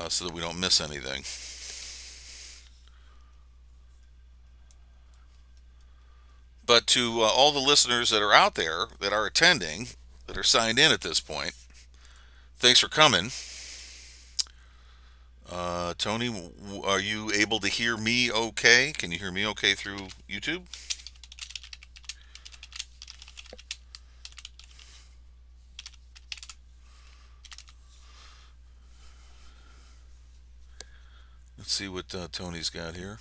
so that we don't miss anything. But to all the listeners that are out there that are attending, that are signed in at this point, thanks for coming. Tony, are you able to hear me okay? Can you hear me okay through YouTube? Let's see what Tony's got here.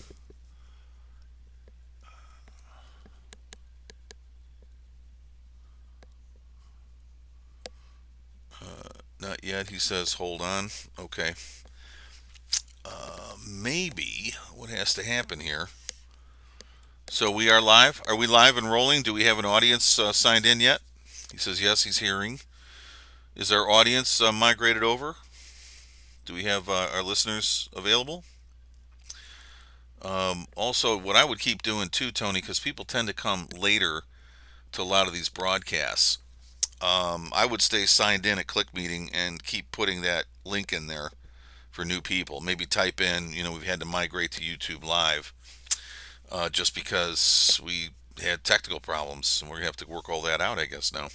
Not yet. He says, hold on. Okay. Maybe what has to happen here. So we are live. Are we live and rolling? Do we have an audience signed in yet? He says, yes, he's hearing. Is our audience migrated over? Do we have our listeners available? Also, what I would keep doing too, Tony, because people tend to come later to a lot of these broadcasts. I would stay signed in at Click Meeting and keep putting that link in there for new people. Maybe type in, we've had to migrate to YouTube Live just because we had technical problems and we're going to have to work all that out, I guess, now.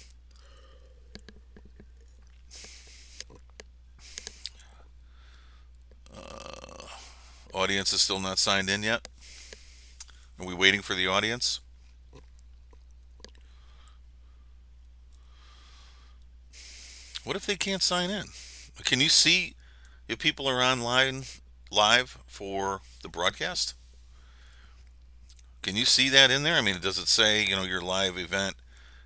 Uh, Audience is still not signed in yet. Are we waiting for the audience? What if they can't sign in? Can you see if people are online live for the broadcast? Can you see that in there? I mean, does it say, your live event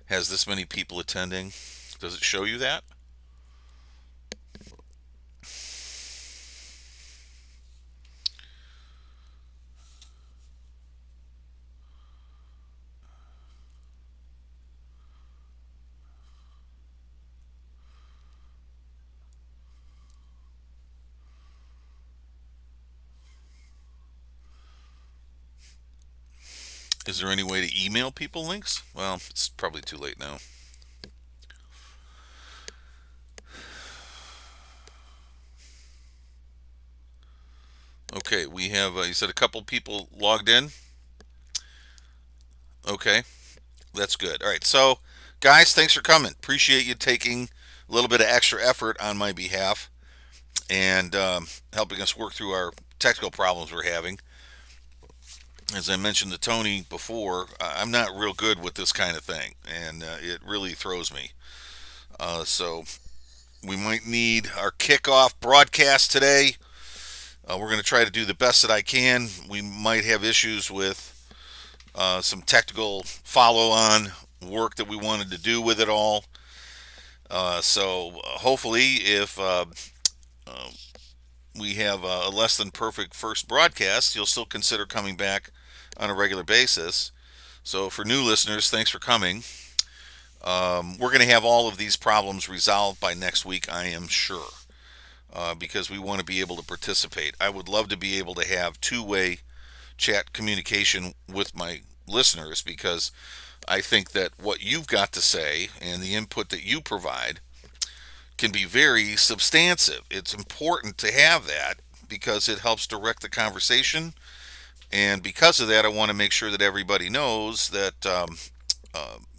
has this many people attending? Does it show you that? Is there any way to email people links? Well, it's probably too late now. Okay, we have, you said a couple people logged in? Okay, that's good. All right, so guys, thanks for coming. Appreciate you taking a little bit of extra effort on my behalf and helping us work through our technical problems we're having. As I mentioned to Tony before, I'm not real good with this kind of thing, and it really throws me. So we might need our kickoff broadcast today. We're going to try to do the best that I can. We might have issues with some technical follow-on work that we wanted to do with it all. So hopefully, if uh, we have a less than perfect first broadcast, you'll still consider coming back on a regular basis. So for new listeners, thanks for coming. We're going to have all of these problems resolved by next week, I am sure, because we want to be able to participate. I would love to be able to have two-way chat communication with my listeners because I think that what you've got to say and the input that you provide can be very substantive. It's important to have that because it helps direct the conversation. And because of that, I want to make sure that everybody knows that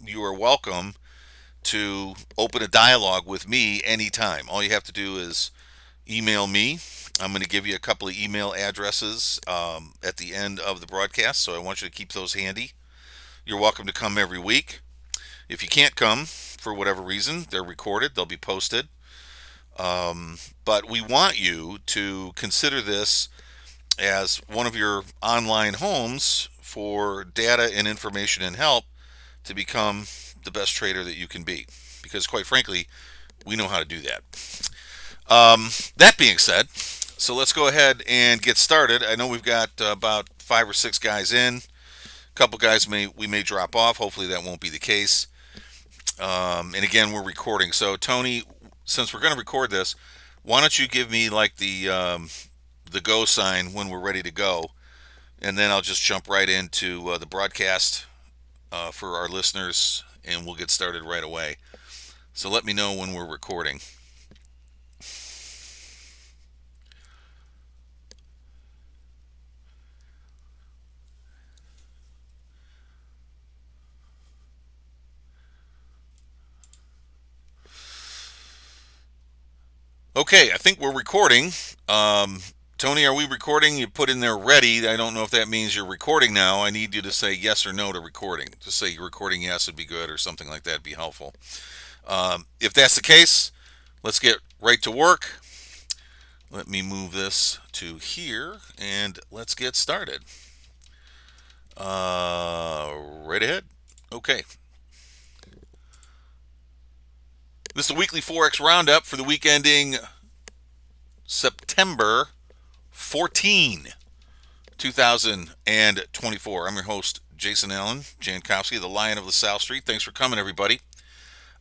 you are welcome to open a dialogue with me anytime. All you have to do is email me. I'm going to give you a couple of email addresses at the end of the broadcast, so I want you to keep those handy. You're welcome to come every week. If you can't come for whatever reason, they're recorded, they'll be posted. But we want you to consider this as one of your online homes for data and information and help to become the best trader that you can be. Because, quite frankly, we know how to do that. That being said, so let's go ahead and get started. I know we've got about 5 or 6 guys in. A couple guys we may drop off. Hopefully that won't be the case. And again, we're recording. So Tony, since we're going to record this, why don't you give me like the go sign when we're ready to go, and then I'll just jump right into the broadcast for our listeners, and we'll get started right away. So let me know when we're recording. Okay, I think we're recording. Um, Tony, are we recording? You put in there ready. I don't know if that means you're recording now. I need you to say yes or no to recording. Just say you're recording yes would be good or something like that would be helpful. If that's the case, let's get right to work. Let me move this to here and let's get started. Right ahead. Okay. This is the weekly Forex roundup for the week ending September 14, 2024. I'm your host, Jason Allen Jankowski, the Lion of the South Street. Thanks for coming, everybody.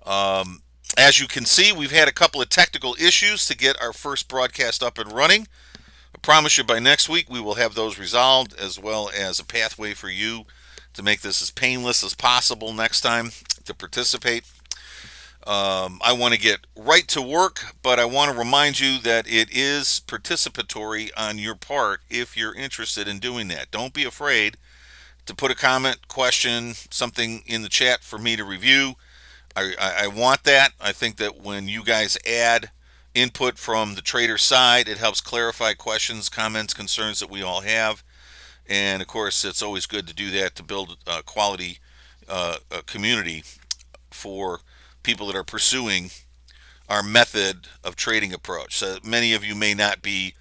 As you can see, we've had a couple of technical issues to get our first broadcast up and running. I promise you by next week we will have those resolved, as well as a pathway for you to make this as painless as possible next time to participate. I want to get right to work, but I want to remind you that it is participatory on your part if you're interested in doing that. Don't be afraid to put a comment, question, something in the chat for me to review. I want that. I think that when you guys add input from the trader side, it helps clarify questions, comments, concerns that we all have. And of course, it's always good to do that to build a quality community for people that are pursuing our method of trading approach. So many of you may not be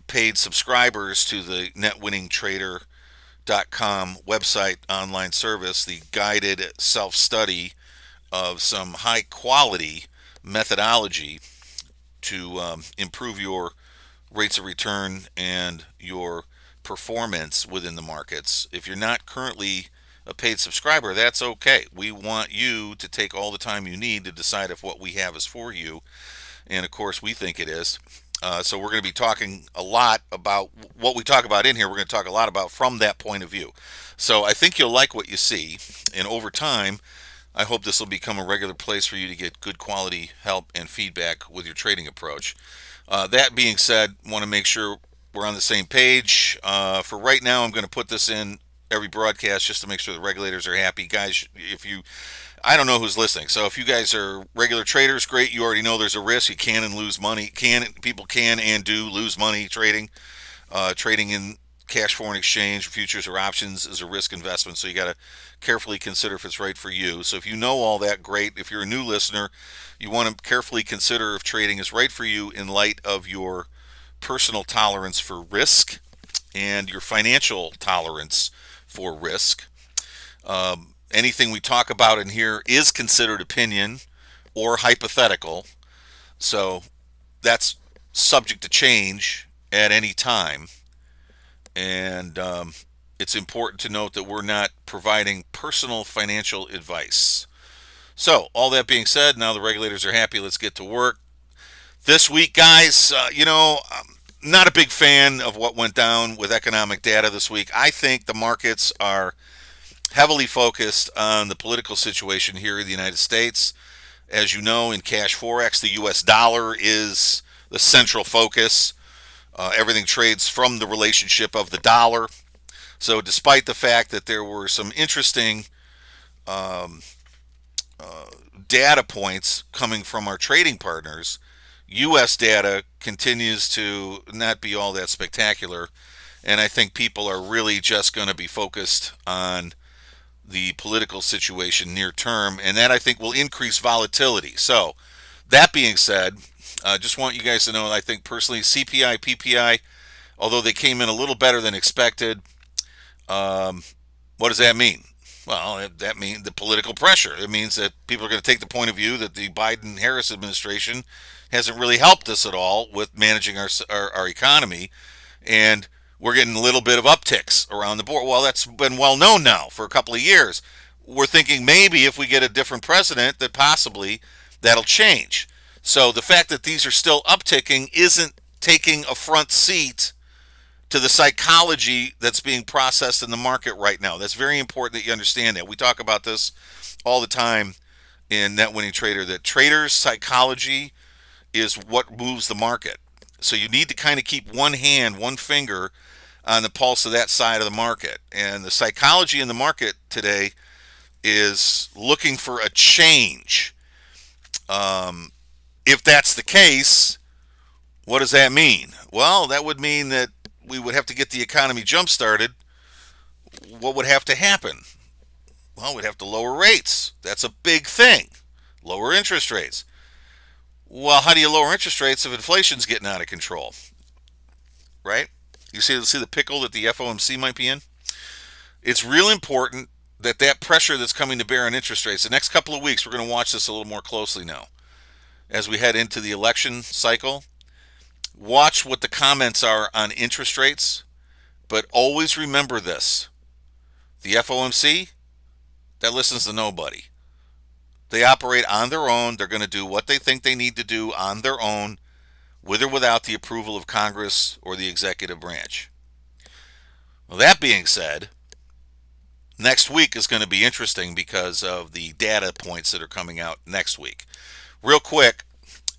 paid subscribers to the netwinningtrader.com website online service, the guided self-study of some high quality methodology to improve your rates of return and your performance within the markets. If you're not currently a paid subscriber, that's okay. We want you to take all the time you need to decide if what we have is for you. And of course, we think it is. So we're going to be talking a lot about what we talk about in here. We're going to talk a lot about from that point of view. So I think you'll like what you see. And over time, I hope this will become a regular place for you to get good quality help and feedback with your trading approach. That being said, want to make sure we're on the same page. For right now, I'm going to put this in every broadcast just to make sure the regulators are happy. Guys, if you, I don't know who's listening. So if you guys are regular traders, great. You already know there's a risk. You can and lose money. People can and do lose money trading. Trading in cash foreign exchange, futures or options is a risk investment. So you got to carefully consider if it's right for you. So if you know all that, great. If you're a new listener, you want to carefully consider if trading is right for you in light of your personal tolerance for risk and your financial tolerance for risk. Anything we talk about in here is considered opinion or hypothetical, so that's subject to change at any time. And it's important to note that we're not providing personal financial advice. So, all that being said, now the regulators are happy. Let's get to work. This week, guys, I'm not a big fan of what went down with economic data this week. I think the markets are heavily focused on the political situation here in the United States. As you know, in cash forex, the U.S. dollar is the central focus. Everything trades from the relationship of the dollar. So, despite the fact that there were some interesting um, data points coming from our trading partners, U.S. data continues to not be all that spectacular. And I think people are really just going to be focused on the political situation near term, and that I think will increase volatility. So, that being said, I just want you guys to know, I think personally, CPI, PPI, although they came in a little better than expected, um, what does that mean? Well, that means the political pressure. It means that people are going to take the point of view that the Biden-Harris administration hasn't really helped us at all with managing our economy, and we're getting a little bit of upticks around the board. Well, that's been well known now for a couple of years. We're thinking maybe if we get a different president, that possibly that'll change. So the fact that these are still upticking isn't taking a front seat to the psychology that's being processed in the market right now. That's very important that you understand that. We talk about this all the time in Net Winning Trader, that traders' psychology is what moves the market. So you need to kind of keep one hand, one finger on the pulse of that side of the market. And the psychology in the market today is looking for a change. If that's the case, what does that mean? Well, that would mean that we would have to get the economy jump started. What would have to happen? Well, we'd have to lower rates. That's a big thing. Lower interest rates. Well, how do you lower interest rates if inflation's getting out of control? Right? You see the pickle that the FOMC might be in? It's real important that that pressure that's coming to bear on interest rates, the next couple of weeks, we're going to watch this a little more closely now. As we head into the election cycle, watch what the comments are on interest rates, but always remember this. The FOMC, that listens to nobody. They operate on their own. They're going to do what they think they need to do on their own, with or without the approval of Congress or the executive branch. Well, that being said, next week is going to be interesting because of the data points that are coming out next week. Real quick,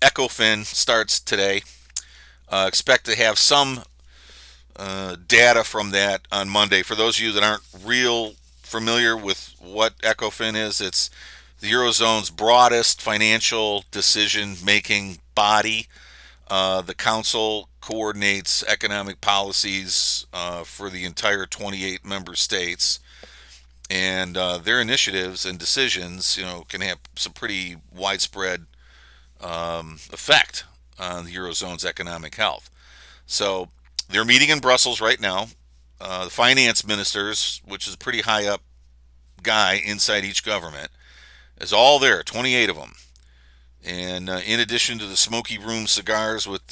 ECOFIN starts today. Expect to have some data from that on Monday. For those of you that aren't real familiar with what ECOFIN is, it's the Eurozone's broadest financial decision-making body. The council coordinates economic policies for the entire 28 member states, and their initiatives and decisions, can have some pretty widespread effect on the Eurozone's economic health. So they're meeting in Brussels right now. The finance ministers, which is a pretty high up guy inside each government, is all there, 28 of them. And in addition to the smoky room cigars with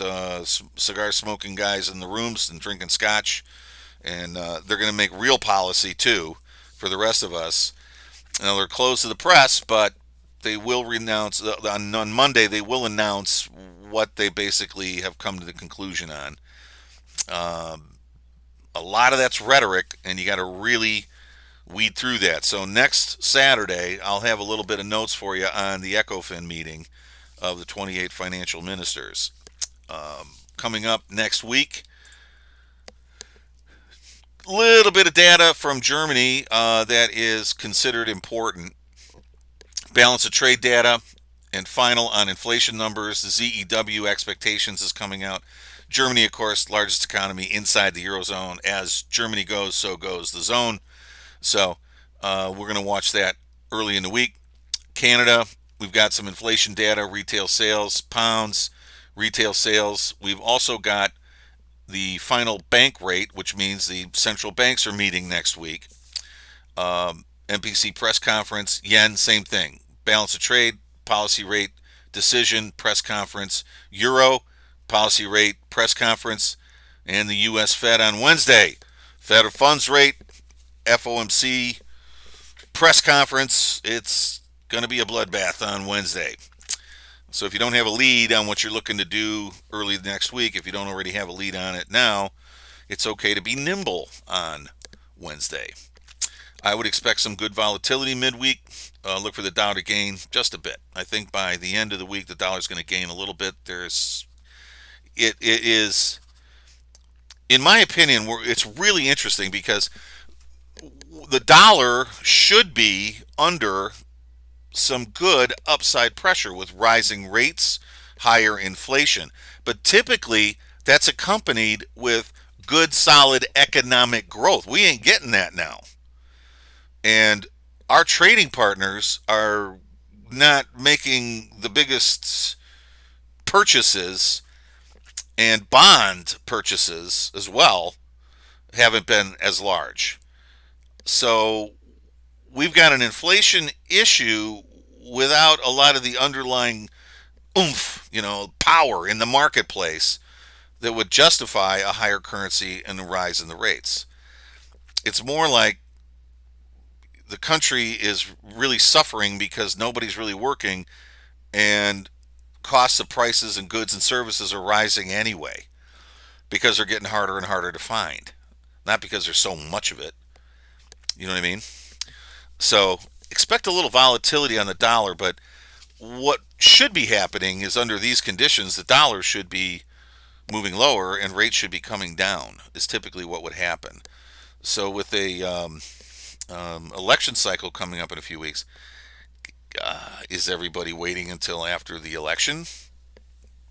cigar smoking guys in the rooms and drinking scotch, and they're going to make real policy too for the rest of us. Now they're closed to the press, but they will renounce on Monday. They will announce what they basically have come to the conclusion on. A lot of that's rhetoric, and you got to really weed through that. So next Saturday, I'll have a little bit of notes for you on the ECOFIN meeting of the 28 financial ministers. Coming up next week, a little bit of data from Germany that is considered important. Balance of trade data and final on inflation numbers. The ZEW expectations is coming out. Germany, of course, largest economy inside the Eurozone. As Germany goes, so goes the zone. So we're going to watch that early in the week. Canada, we've got some inflation data, retail sales, pounds, retail sales. We've also got the final bank rate, which means the central banks are meeting next week. MPC press conference, yen, same thing. Balance of trade, policy rate, decision, press conference. Euro, policy rate, press conference. And the U.S. Fed on Wednesday. Fed funds rate, FOMC, press conference. It's going to be a bloodbath on Wednesday. So if you don't have a lead on what you're looking to do early next week, if you don't already have a lead on it now, it's okay to be nimble on Wednesday. I would expect some good volatility midweek. Look for the Dow to gain just a bit. I think by the end of the week, the dollar's going to gain a little bit. It is, in my opinion, it's really interesting because the dollar should be under some good upside pressure with rising rates, higher inflation. But typically, that's accompanied with good, solid economic growth. We ain't getting that now. And our trading partners are not making the biggest purchases, and bond purchases as well haven't been as large. So we've got an inflation issue without a lot of the underlying oomph, power in the marketplace that would justify a higher currency and a rise in the rates. It's more like the country is really suffering because nobody's really working, and costs of prices and goods and services are rising anyway because they're getting harder and harder to find, not because there's so much of it. You know what I mean? So expect a little volatility on the dollar, but what should be happening is under these conditions, the dollar should be moving lower and rates should be coming down, is typically what would happen. So with a election cycle coming up in a few weeks, is everybody waiting until after the election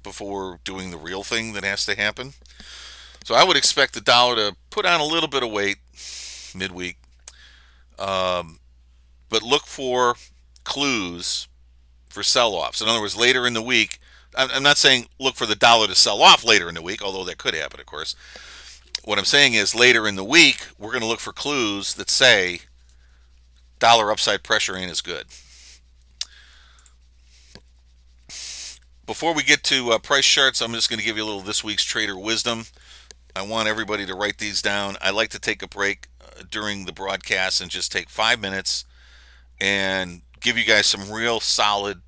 before doing the real thing that has to happen. So I would expect the dollar to put on a little bit of weight midweek, um, but look for clues for sell-offs. In other words, later in the week, I'm not saying look for the dollar to sell off later in the week, although that could happen, of course. What I'm saying is later in the week, we're going to look for clues that say dollar upside pressure ain't as good. Before we get to price charts, I'm just going to give you a little this week's trader wisdom. I want everybody to write these down. I like to take a break during the broadcast and just take 5 minutes and give you guys some real solid,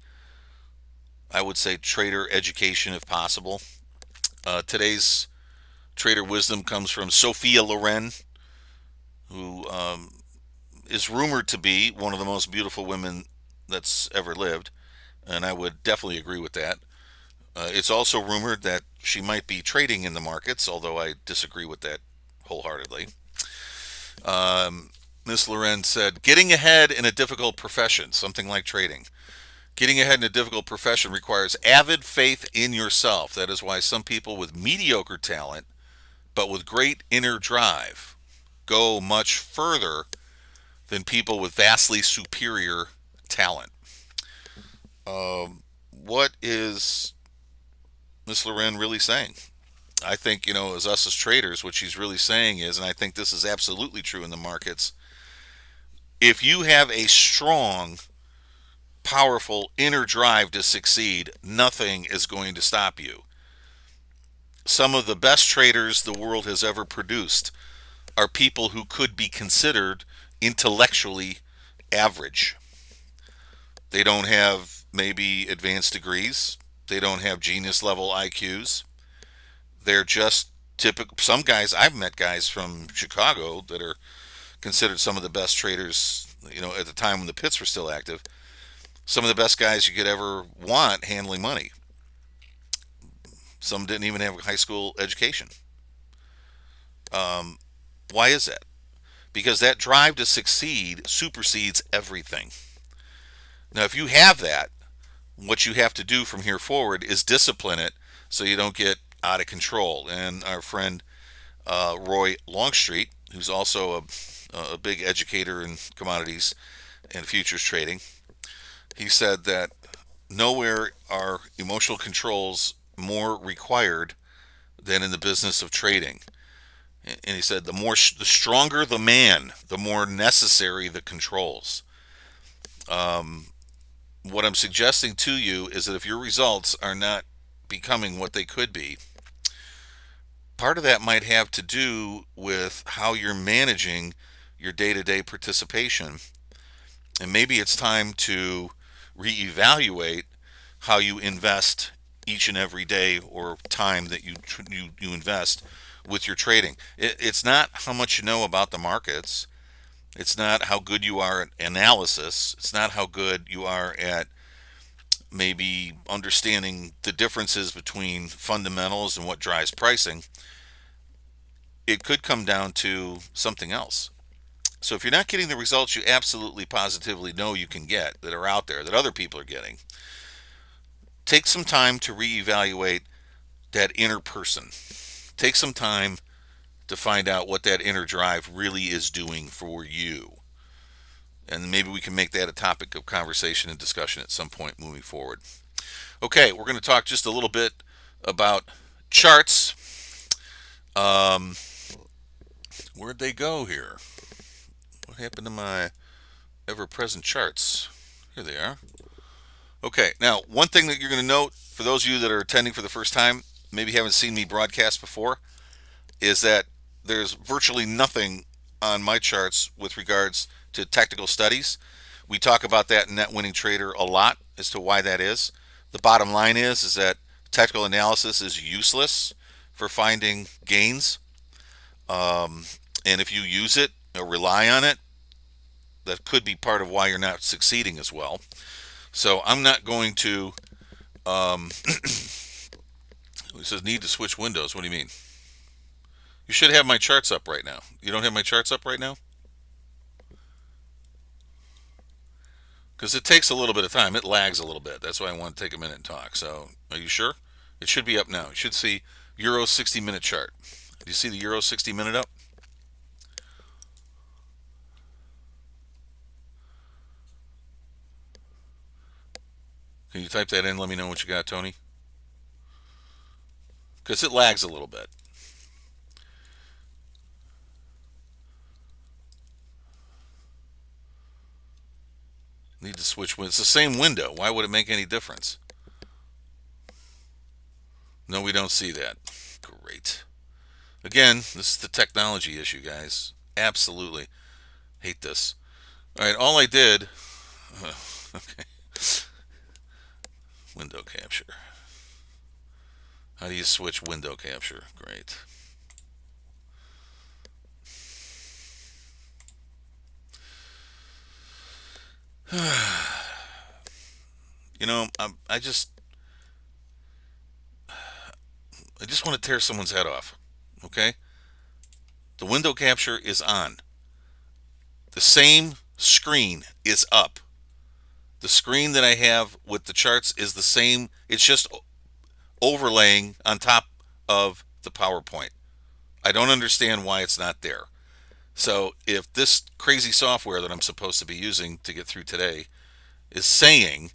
I would say, trader education if possible. Today's trader wisdom comes from Sophia Loren, who is rumored to be one of the most beautiful women that's ever lived, and I would definitely agree with that. It's also rumored that she might be trading in the markets, although I disagree with that wholeheartedly. Miss Loren said, getting ahead in a difficult profession, something like trading. Getting ahead in a difficult profession requires avid faith in yourself. That is why some people with mediocre talent, but with great inner drive, go much further than people with vastly superior talent. What is Miss Loren really saying? I think, as us as traders, what she's really saying is, and I think this is absolutely true in the markets, if you have a strong, powerful inner drive to succeed, nothing is going to stop you. Some of the best traders the world has ever produced are people who could be considered intellectually average. They don't have maybe advanced degrees, they don't have genius level IQs. They're just typical. Some guys, I've met guys from Chicago that are considered some of the best traders, at the time when the pits were still active. Some of the best guys you could ever want handling money. Some didn't even have a high school education. Why is that? Because that drive to succeed supersedes everything. Now, if you have that, what you have to do from here forward is discipline it so you don't get out of control. And our friend Roy Longstreet, who's also a big educator in commodities and futures trading, he said that nowhere are emotional controls more required than in the business of trading. And he said the stronger the man, the more necessary the controls. What I'm suggesting to you is that if your results are not becoming what they could be, part of that might have to do with how you're managing your day-to-day participation. And maybe it's time to reevaluate how you invest each and every day or time that you invest with your trading. It's not how much you know about the markets. It's not how good you are at analysis. It's not how good you are at maybe understanding the differences between fundamentals and what drives pricing. It could come down to something else. So if you're not getting the results you absolutely positively know you can get, that are out there, that other people are getting, take some time to reevaluate that inner person. Take some time to find out what that inner drive really is doing for you. And maybe we can make that a topic of conversation and discussion at some point moving forward. Okay, we're going to talk just a little bit about charts. Where'd they go here? What happened to my ever-present charts? Here they are. Okay, now one thing that you're going to note, for those of you that are attending for the first time, maybe haven't seen me broadcast before, is that there's virtually nothing on my charts with regards to technical studies. We talk about that in Net Winning Trader a lot as to why that is. The bottom line is that technical analysis is useless for finding gains. And if you use it or rely on it, that could be part of why you're not succeeding as well. So I'm not going to. It says need to switch windows. What do you mean? You should have my charts up right now. You don't have my charts up right now? Because it takes a little bit of time. It lags a little bit. That's why I want to take a minute and talk. So, are you sure? It should be up now. You should see Euro 60-minute chart. Do you see the Euro 60-minute up? Can you type that in? Let me know what you got, Tony. Because it lags a little bit. Need to switch. It's the same window. Why would it make any difference? No, we don't see that. Great. Again, this is the technology issue, guys. Absolutely hate this. All right, all I did. Okay. Window capture. How do you switch window capture? Great. You know, I just want to tear someone's head off. Okay? The window capture is on. The same screen is up. The screen that I have with the charts is the same. It's just overlaying on top of the PowerPoint. I don't understand why it's not there. So if this crazy software that I'm supposed to be using to get through today is saying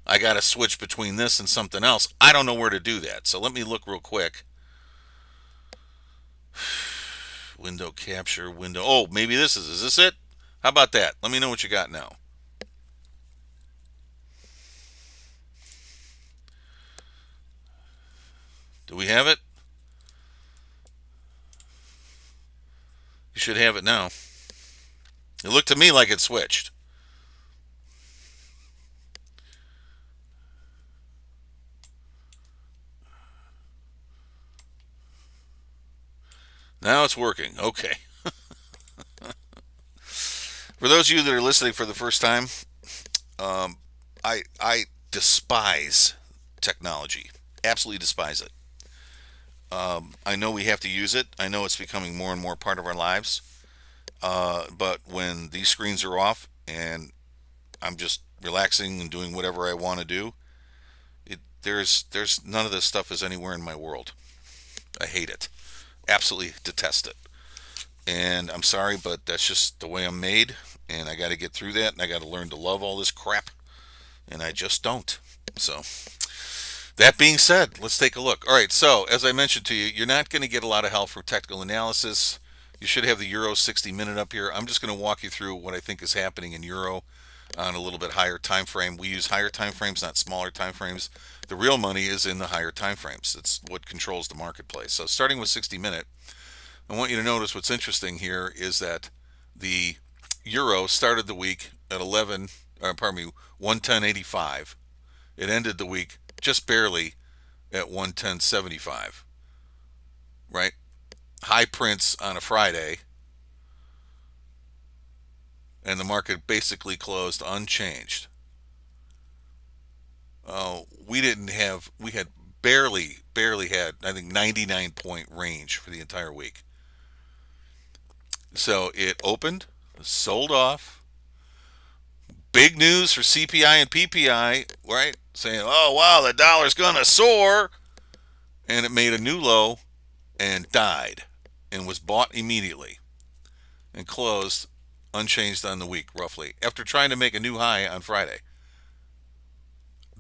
I got to switch between this and something else, I don't know where to do that. So let me look real quick. Window capture, window. Oh, maybe this is this it? How about that? Let me know what you got now. Do we have it? You should have it now. It looked to me like it switched. Now it's working. Okay. For those of you that are listening for the first time, I despise technology. Absolutely despise it. I know we have to use it. I know it's becoming more and more part of our lives. But when these screens are off and I'm just relaxing and doing whatever I want to do, there's none of this stuff is anywhere in my world. I hate it. Absolutely detest it. And I'm sorry, but that's just the way I'm made. And I got to get through that. And I got to learn to love all this crap. And I just don't. So, that being said, let's take a look. All right, so as I mentioned to you, you're not going to get a lot of help from technical analysis. You should have the Euro 60 minute up here. I'm just going to walk you through what I think is happening in Euro on a little bit higher time frame. We use higher time frames, not smaller time frames. The real money is in the higher time frames. It's what controls the marketplace. So starting with 60 minute, I want you to notice what's interesting here is that the Euro started the week at 110.85. It ended the week just barely at 110.75, right? High prints on a Friday, and the market basically closed unchanged. We had barely had, I think, 99-point range for the entire week. So it opened, sold off. Big news for CPI and PPI, right? Saying, oh, wow, the dollar's going to soar. And it made a new low and died and was bought immediately and closed unchanged on the week, roughly, after trying to make a new high on Friday.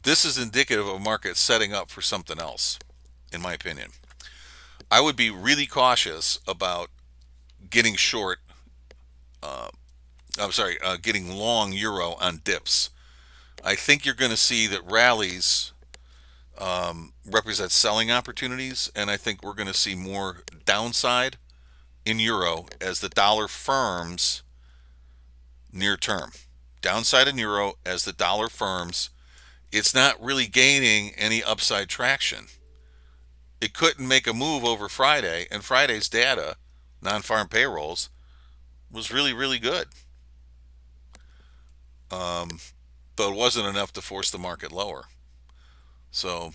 This is indicative of a market setting up for something else, in my opinion. I would be really cautious about getting short, uh, getting long euro on dips. I think you're going to see that rallies represent selling opportunities, and I think we're going to see more downside in euro as the dollar firms near term. Downside in euro as the dollar firms. It's not really gaining any upside traction. It couldn't make a move over Friday, and Friday's data, non-farm payrolls, was really, really good. Um, but it wasn't enough to force the market lower. So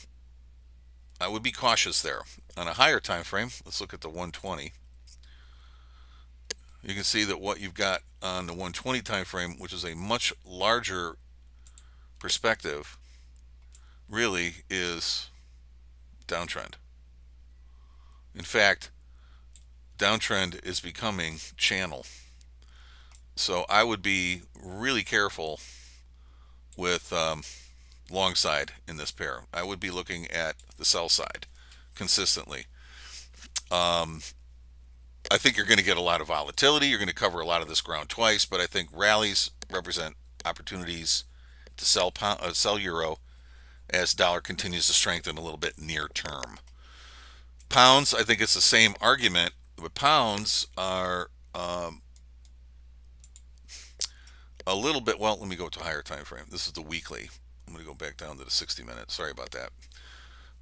I would be cautious there. On a higher time frame, let's look at the 120. You can see that what you've got on the 120 time frame, which is a much larger perspective, really is downtrend. In fact, downtrend is becoming channel. So I would be really careful with long side in this pair. I would be looking at the sell side consistently. Um, I think you're going to get a lot of volatility. You're going to cover a lot of this ground twice, but I think rallies represent opportunities to sell euro as dollar continues to strengthen a little bit near term. Pounds, I think it's the same argument, but pounds are a little bit. Well, let me go to a higher time frame. This is the weekly. I'm going to go back down to the 60 minutes. Sorry about that.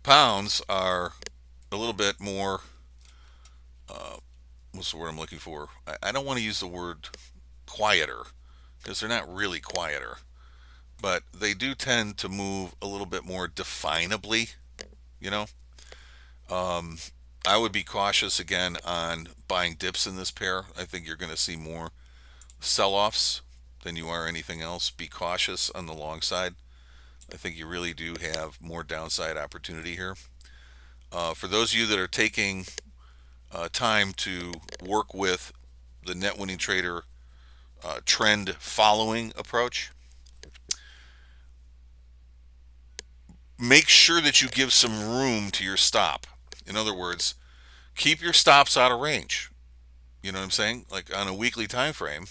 Pounds are a little bit more. What's the word I'm looking for? I don't want to use the word quieter because they're not really quieter, but they do tend to move a little bit more definably. You know, um, I would be cautious again on buying dips in this pair. I think you're going to see more sell-offs than you are anything else. Be cautious on the long side. I think you really do have more downside opportunity here. For those of you that are taking time to work with the net winning trader trend following approach, make sure that you give some room to your stop. In other words, keep your stops out of range. You know what I'm saying? Like on a weekly time frame,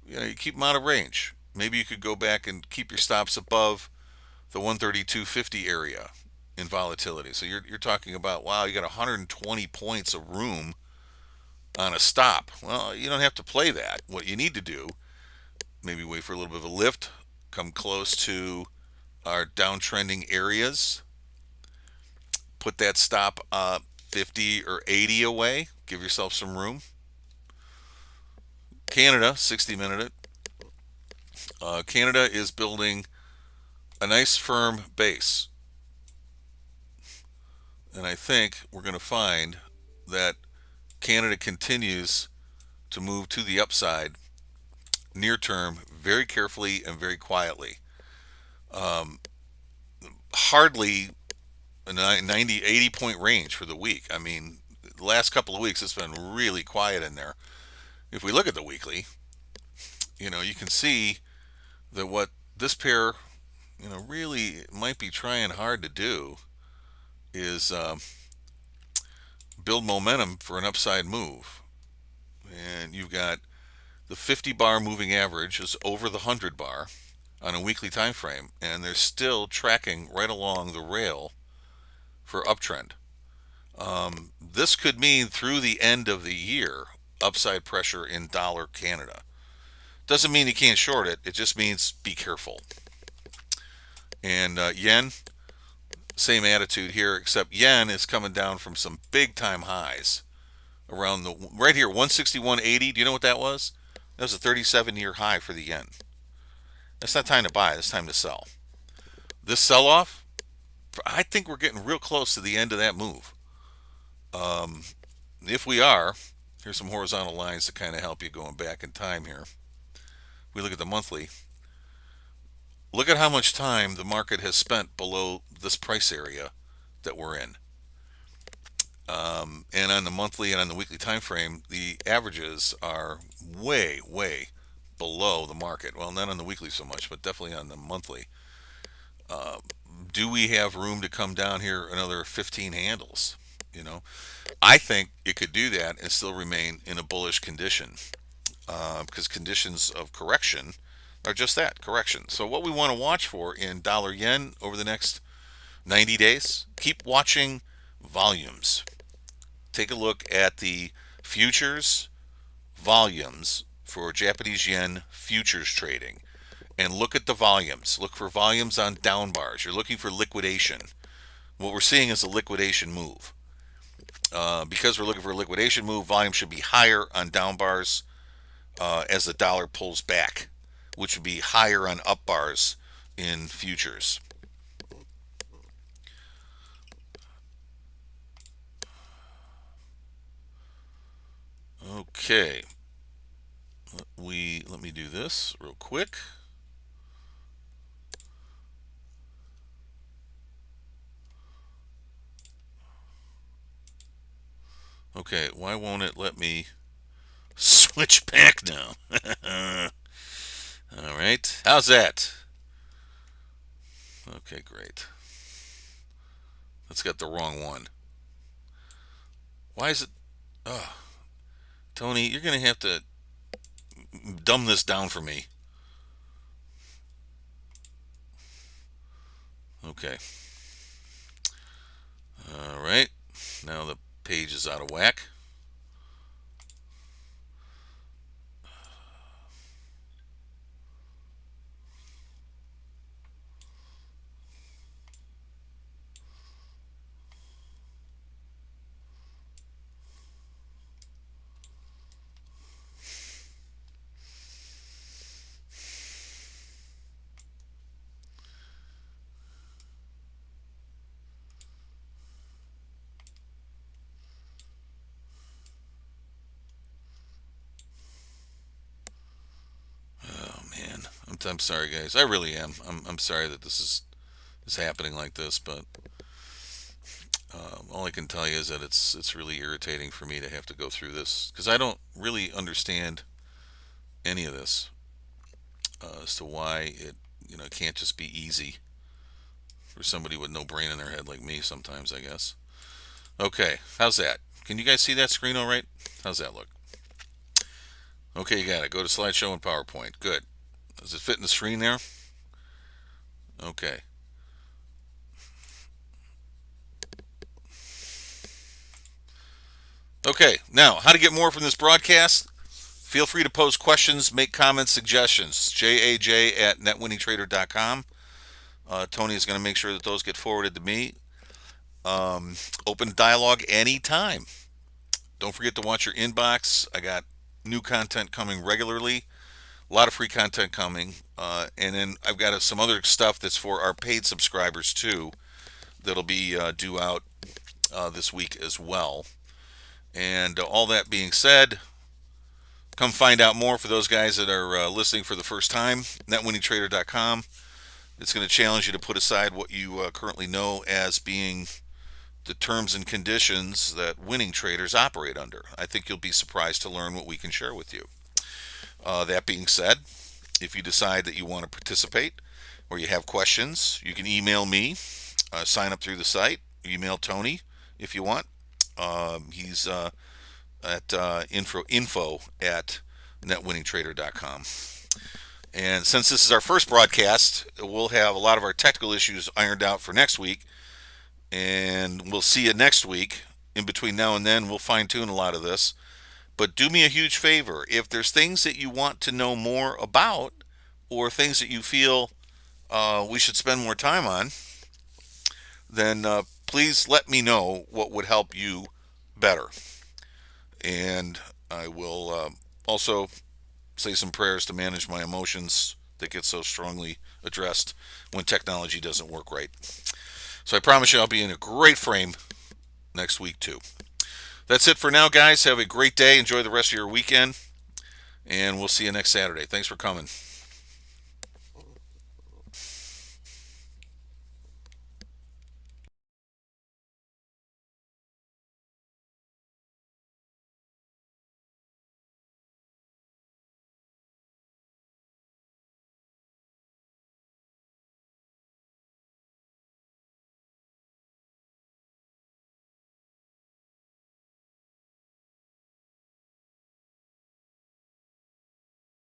you keep them out of range. Maybe you could go back and keep your stops above the 132.50 area in volatility. So you're talking about, wow, you got 120 points of room on a stop. Well, you don't have to play that. What you need to do, maybe wait for a little bit of a lift, come close to our downtrending areas, put that stop 50 or 80 away, give yourself some room. Canada, 60 minute. Canada is building a nice firm base. And I think we're going to find that Canada continues to move to the upside near term very carefully and very quietly. Um, Hardly a 90, 80 point range for the week. I mean, the last couple of weeks it's been really quiet in there. If we look at the weekly, you can see that what this pair, really might be trying hard to do is build momentum for an upside move. And you've got the 50 bar moving average is over the 100 bar on a weekly time frame, and they're still tracking right along the rail for uptrend. This could mean through the end of the year upside pressure in dollar Canada. Doesn't mean you can't short it. It just means be careful. And yen, same attitude here, except yen is coming down from some big time highs around the right here 161.80. Do you know what that was? That was a 37-year high for the yen. That's not time to buy. It's time to sell. This sell-off, I think we're getting real close to the end of that move. If we are, here's some horizontal lines to kind of help you going back in time here. We look at the monthly. Look at how much time the market has spent below this price area that we're in. And on the monthly and on the weekly time frame, the averages are way, way below the market. Well, not on the weekly so much, but definitely on the monthly. Do we have room to come down here another 15 handles? I think it could do that and still remain in a bullish condition, because conditions of correction are just that, correction. So what we want to watch for in dollar yen over the next 90 days, keep watching volumes. Take a look at the futures volumes for Japanese yen futures trading and look at the volumes. Look for volumes on down bars. You're looking for liquidation. What we're seeing is a liquidation move. Because we're looking for a liquidation move, volume should be higher on down bars as the dollar pulls back, which would be higher on up bars in futures. Okay, let me do this real quick. Okay, why won't it let me switch back now? All right, how's that? Okay, great. That's got the wrong one. Why is it? Oh, Tony, you're gonna have to dumb this down for me. Okay. All right. Now the page is out of whack. Oh man, I'm sorry, guys. I really am. I'm sorry that this is happening like this, but all I can tell you is that it's really irritating for me to have to go through this because I don't really understand any of this as to why it can't just be easy for somebody with no brain in their head like me sometimes, I guess. Okay, how's that? Can you guys see that screen all right? How's that look? Okay, you got it. Go to slideshow and PowerPoint. Good. Does it fit in the screen there? Okay. Okay, now, how to get more from this broadcast? Feel free to post questions, make comments, suggestions. JAJ at netwinningtrader.com. Tony is going to make sure that those get forwarded to me. Open dialogue anytime. Don't forget to watch your inbox. I got new content coming regularly. A lot of free content coming. And then I've got some other stuff that's for our paid subscribers too that'll be due out this week as well. And all that being said, come find out more for those guys that are listening for the first time. NetWinningTrader.com. It's going to challenge you to put aside what you currently know as being the terms and conditions that winning traders operate under. I think you'll be surprised to learn what we can share with you. That being said, if you decide that you want to participate or you have questions, you can email me, sign up through the site, email Tony if you want. He's at info at netwinningtrader.com. And since this is our first broadcast, we'll have a lot of our technical issues ironed out for next week. And we'll see you next week. In between now and then, we'll fine tune a lot of this. But do me a huge favor. If there's things that you want to know more about or things that you feel we should spend more time on, then please let me know what would help you better. And I will also say some prayers to manage my emotions that get so strongly addressed when technology doesn't work right. So I promise you I'll be in a great frame next week too. That's it for now, guys. Have a great day. Enjoy the rest of your weekend. And we'll see you next Saturday. Thanks for coming.